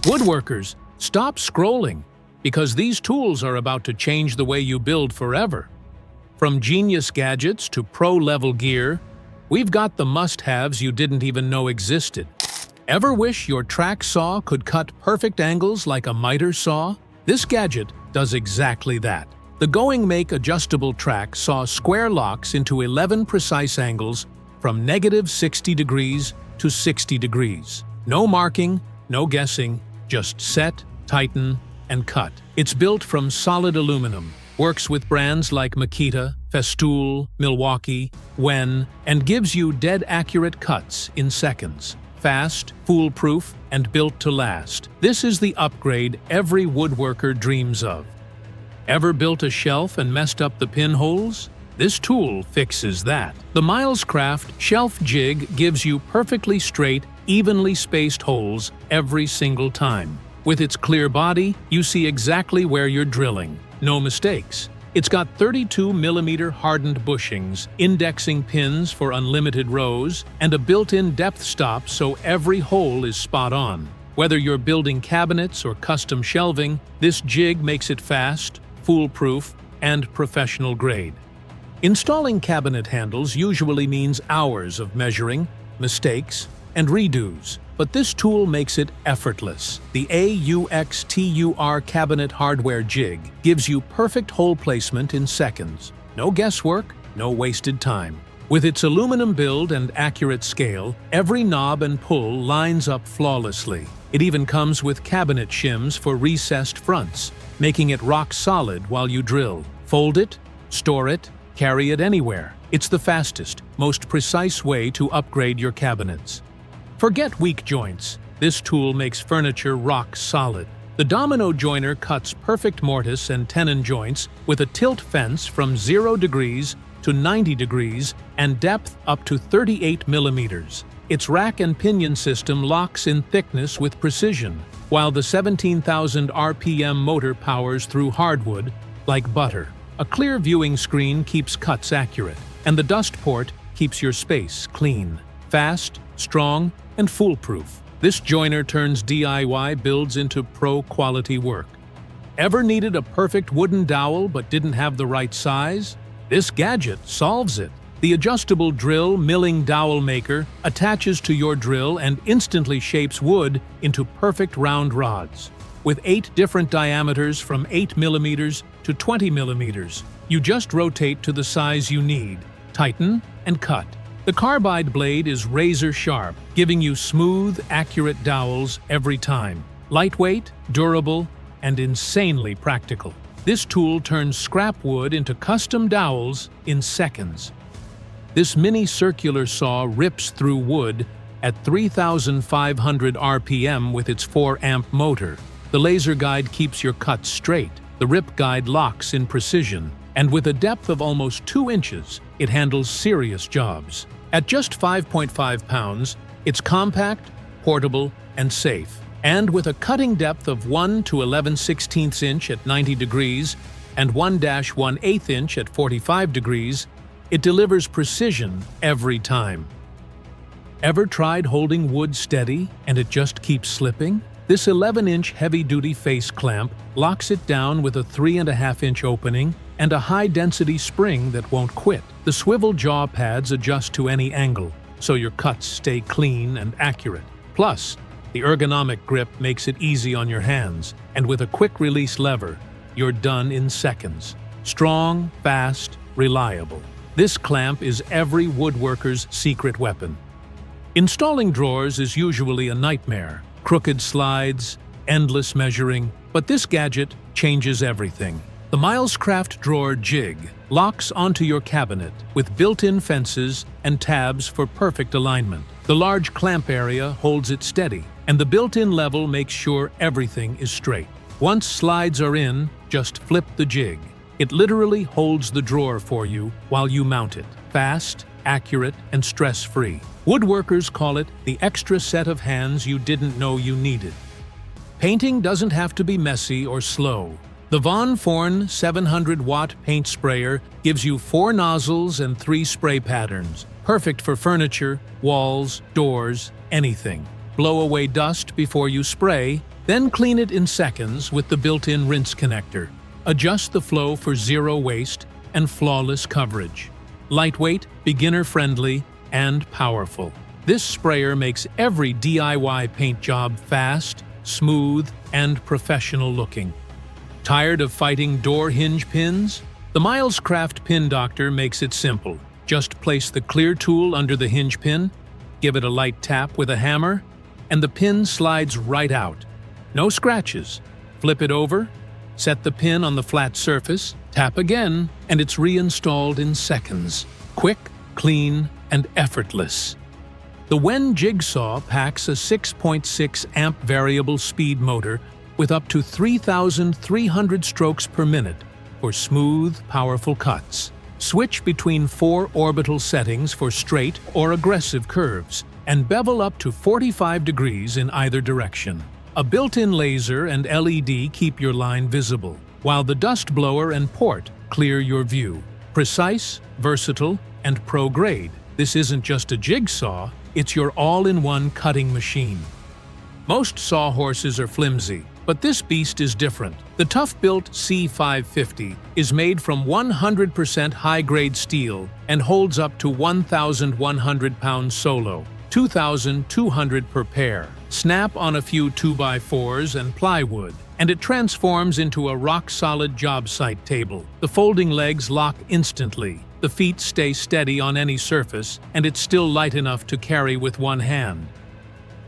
Woodworkers, stop scrolling, because these tools are about to change the way you build forever. From genius gadgets to pro-level gear, we've got the must-haves you didn't even know existed. Ever wish your track saw could cut perfect angles like a miter saw? This gadget does exactly that. The Going-Make adjustable track saw square locks into 11 precise angles from -60 degrees to 60 degrees. No marking, no guessing, just set, tighten, and cut. It's built from solid aluminum, works with brands like Makita, Festool, Milwaukee, Wen, and gives you dead-accurate cuts in seconds. Fast, foolproof, and built to last. This is the upgrade every woodworker dreams of. Ever built a shelf and messed up the pinholes? This tool fixes that. The Milescraft shelf jig gives you perfectly straight, evenly spaced holes every single time. With its clear body, you see exactly where you're drilling. No mistakes. It's got 32mm hardened bushings, indexing pins for unlimited rows, and a built-in depth stop so every hole is spot on. Whether you're building cabinets or custom shelving, this jig makes it fast, foolproof, and professional grade. Installing cabinet handles usually means hours of measuring, mistakes, and redos, but this tool makes it effortless. The AUXTUR cabinet hardware jig gives you perfect hole placement in seconds. No guesswork, no wasted time. With its aluminum build and accurate scale, every knob and pull lines up flawlessly. It even comes with cabinet shims for recessed fronts, making it rock solid while you drill. Fold it, store it, carry it anywhere. It's the fastest, most precise way to upgrade your cabinets. Forget weak joints. This tool makes furniture rock solid. The Domino joiner cuts perfect mortise and tenon joints with a tilt fence from 0 degrees to 90 degrees and depth up to 38mm. Its rack and pinion system locks in thickness with precision, while the 17,000 RPM motor powers through hardwood like butter. A clear viewing screen keeps cuts accurate, and the dust port keeps your space clean. Fast, strong, and foolproof. This joiner turns DIY builds into pro-quality work. Ever needed a perfect wooden dowel but didn't have the right size? This gadget solves it. The adjustable drill milling dowel maker attaches to your drill and instantly shapes wood into perfect round rods. With 8 different diameters from 8mm to 20mm, you just rotate to the size you need, tighten, and cut. The carbide blade is razor sharp, giving you smooth, accurate dowels every time. Lightweight, durable, and insanely practical. This tool turns scrap wood into custom dowels in seconds. This mini circular saw rips through wood at 3,500 RPM with its 4-amp motor. The laser guide keeps your cuts straight. The rip guide locks in precision. And with a depth of almost 2 inches, it handles serious jobs. At just 5.5 pounds, it's compact, portable, and safe. And with a cutting depth of 1 to 11/16 inch at 90 degrees and 1-1/8 inch at 45 degrees, it delivers precision every time. Ever tried holding wood steady and it just keeps slipping? This 11-inch heavy-duty face clamp locks it down with a 3.5-inch opening and a high-density spring that won't quit. The swivel jaw pads adjust to any angle, so your cuts stay clean and accurate. Plus, the ergonomic grip makes it easy on your hands, and with a quick-release lever, you're done in seconds. Strong, fast, reliable. This clamp is every woodworker's secret weapon. Installing drawers is usually a nightmare. Crooked slides, endless measuring, but this gadget changes everything. The Milescraft drawer jig locks onto your cabinet with built-in fences and tabs for perfect alignment. The large clamp area holds it steady, and the built-in level makes sure everything is straight. Once slides are in, just flip the jig. It literally holds the drawer for you while you mount it. Fast, accurate, and stress-free. Woodworkers call it the extra set of hands you didn't know you needed. Painting doesn't have to be messy or slow. The Von Forn 700-watt paint sprayer gives you 4 nozzles and 3 spray patterns, perfect for furniture, walls, doors, anything. Blow away dust before you spray, Then clean it in seconds with the built-in rinse connector. Adjust the flow for zero waste and flawless coverage. Lightweight, beginner-friendly, and powerful. This sprayer makes every DIY paint job fast, smooth, and professional-looking. Tired of fighting door hinge pins? The Milescraft Pin Doctor makes it simple. Just place the clear tool under the hinge pin, give it a light tap with a hammer, and the pin slides right out. No scratches. Flip it over, set the pin on the flat surface, tap again, and it's reinstalled in seconds. Quick, clean, and effortless. The Wen jigsaw packs a 6.6 amp variable speed motor with up to 3,300 strokes per minute for smooth, powerful cuts. Switch between 4 orbital settings for straight or aggressive curves, and bevel up to 45 degrees in either direction. A built-in laser and LED keep your line visible, while the dust blower and port clear your view. Precise, versatile, and pro-grade, this isn't just a jigsaw, it's your all-in-one cutting machine. Most sawhorses are flimsy, but this beast is different. The tough-built C550 is made from 100% high-grade steel and holds up to 1,100 pounds solo, 2,200 per pair. Snap on a few 2x4s and plywood, and it transforms into a rock-solid job site table. The folding legs lock instantly. The feet stay steady on any surface, and it's still light enough to carry with one hand.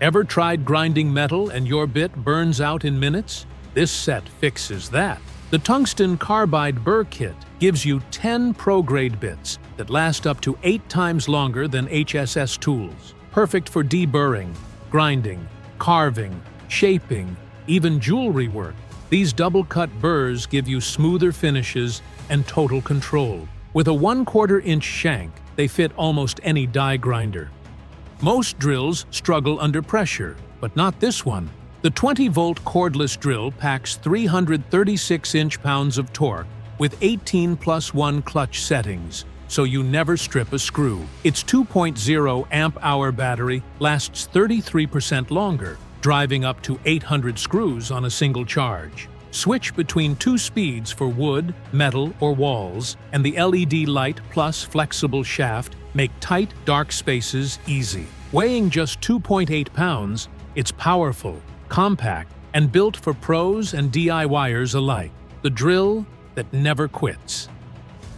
Ever tried grinding metal and your bit burns out in minutes? This set fixes that. The tungsten carbide burr kit gives you 10 pro-grade bits that last up to 8 times longer than HSS tools. Perfect for deburring, grinding, carving, shaping, even jewelry work. These double-cut burrs give you smoother finishes and total control. With a 1/4 inch shank, they fit almost any die grinder. Most drills struggle under pressure, but not this one. The 20-volt cordless drill packs 336 inch-pounds of torque with 18+1 clutch settings, so you never strip a screw. Its 2.0 amp-hour battery lasts 33% longer, driving up to 800 screws on a single charge. Switch between 2 speeds for wood, metal, or walls, and the LED light plus flexible shaft make tight, dark spaces easy. Weighing just 2.8 pounds, it's powerful, compact, and built for pros and DIYers alike. The drill that never quits.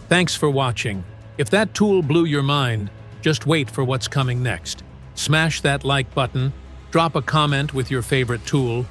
Thanks for watching. If that tool blew your mind, just wait for what's coming next. Smash that like button, drop a comment with your favorite tool,